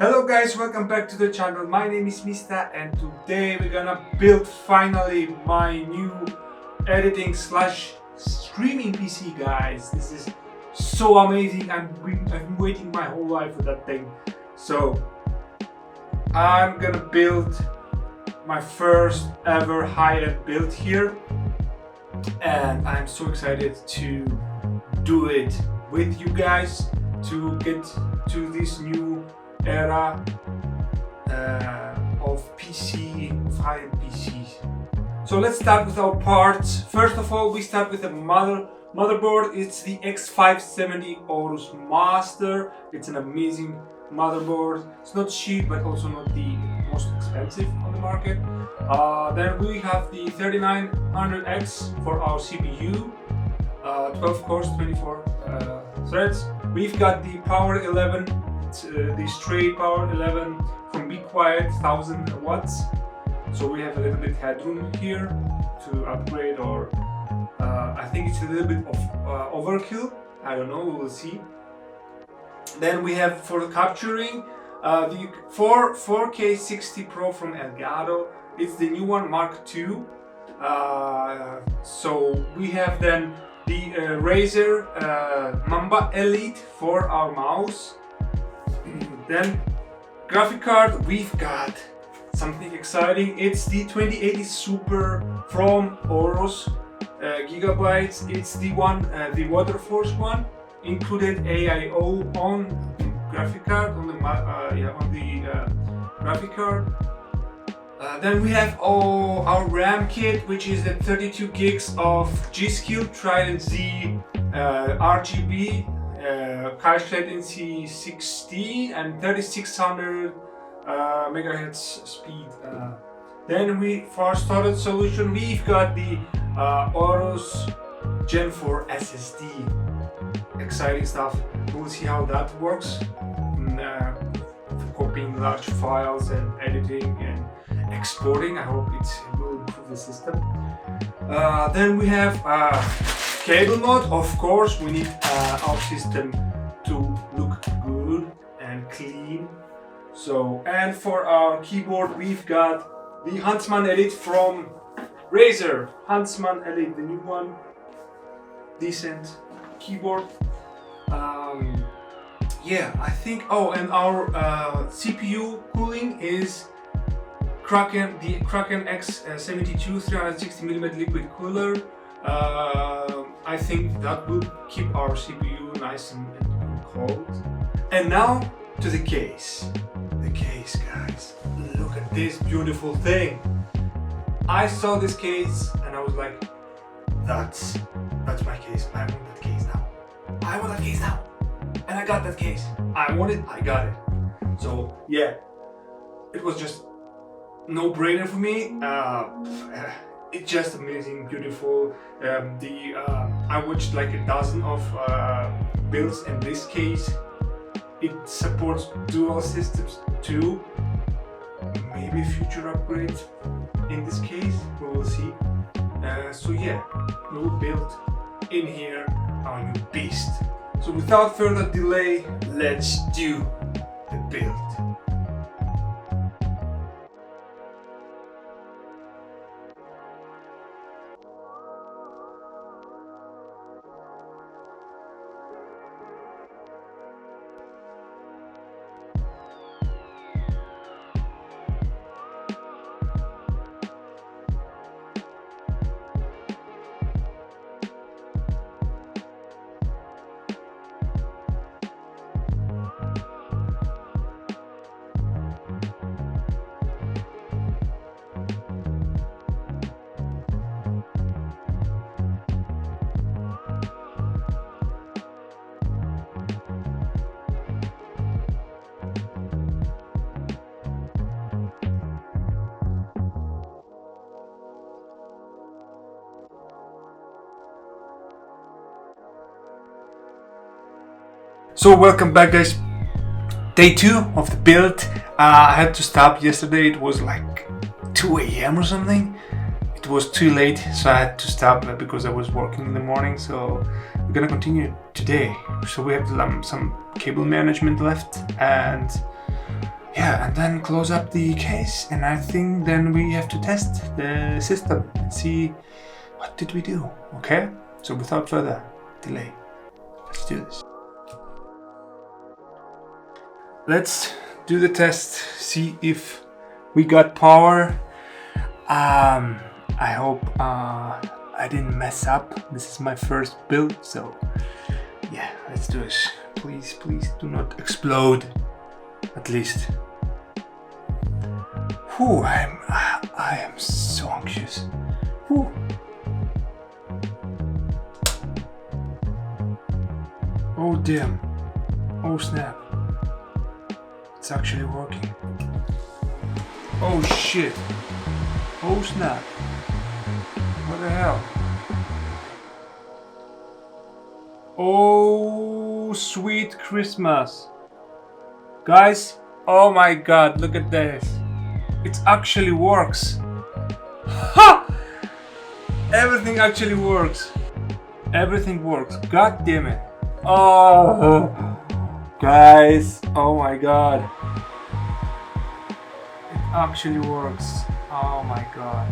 Hello guys, welcome back to the channel. My name is Mista and today we're gonna build finally my new editing slash streaming PC, guys. This is so amazing. I've been waiting my whole life for that thing. So I'm gonna build my first ever high-end build here and I'm so excited to do it with you guys to get to this new era of high-end PCs. So let's start with our parts. First of all, we start with the motherboard. It's the X570 AORUS Master. It's an amazing motherboard. It's not cheap, but also not the most expensive on the market. Then we have the 3900X for our CPU, 12 cores, 24 threads. We've got the Power 11. The straight Power 11 from Be Quiet, 1000 watts. So we have a little bit headroom here to upgrade, or I think it's a little bit of overkill. I don't know, we will see. Then we have for capturing the 4K 60 Pro from Elgato. It's the new one, Mark II. So we have then the Razer Mamba Elite for our mouse. Then graphic card, we've got something exciting. It's the 2080 Super from AORUS, Gigabyte. It's the one, the WATERFORCE one, included AIO on the graphic card, on the graphic card. Then we have our RAM kit, which is the 32 gigs of G.Skill Trident Z RGB. Cache latency 60 and 3600 megahertz speed. Then for our storage solution, we've got the AORUS Gen 4 SSD. Exciting stuff. We'll see how that works. Copying large files and editing and exporting. I hope it will improve the system. Then we have cable mode. Of course, we need our system to look good and clean. So, and for our keyboard, we've got the Huntsman Elite from Razer. Huntsman Elite, the new one. Decent keyboard. Yeah, I think. Oh, and our CPU cooling is the Kraken X72 360mm liquid cooler. I think that will keep our CPU nice and cold. And now to the case. The case, guys. Look at this beautiful thing. I saw this case and I was like, that's my case. I want that case now. I want that case now. And I got that case. I want it, I got it. So yeah, it was just no-brainer for me. It's just amazing, beautiful. I watched like a dozen of builds, and this case, it supports dual systems too. Maybe future upgrades in this case, we will see. So yeah, we will build in here our new beast. So without further delay, let's do the build. So welcome back, guys. Day 2 of the build. I had to stop yesterday. It was like 2 AM or something. It was too late, so I had to stop because I was working in the morning. So we're gonna continue today. So we have some cable management left, and yeah, and then close up the case, and I think then we have to test the system and see what did we do. Okay, so without further delay, let's do this. Let's do the test, see if we got power. I hope I didn't mess up. This is my first build, so yeah, let's do this. Please, please do not explode, at least. Whew, I am so anxious. Whew. Oh damn. Oh snap. It's actually working. Oh shit. Oh snap. What the hell? Oh sweet Christmas. Guys, oh my god, look at this. It actually works. Ha! Everything actually works. Everything works. God damn it. Oh, guys, oh my god. It actually works. Oh my god.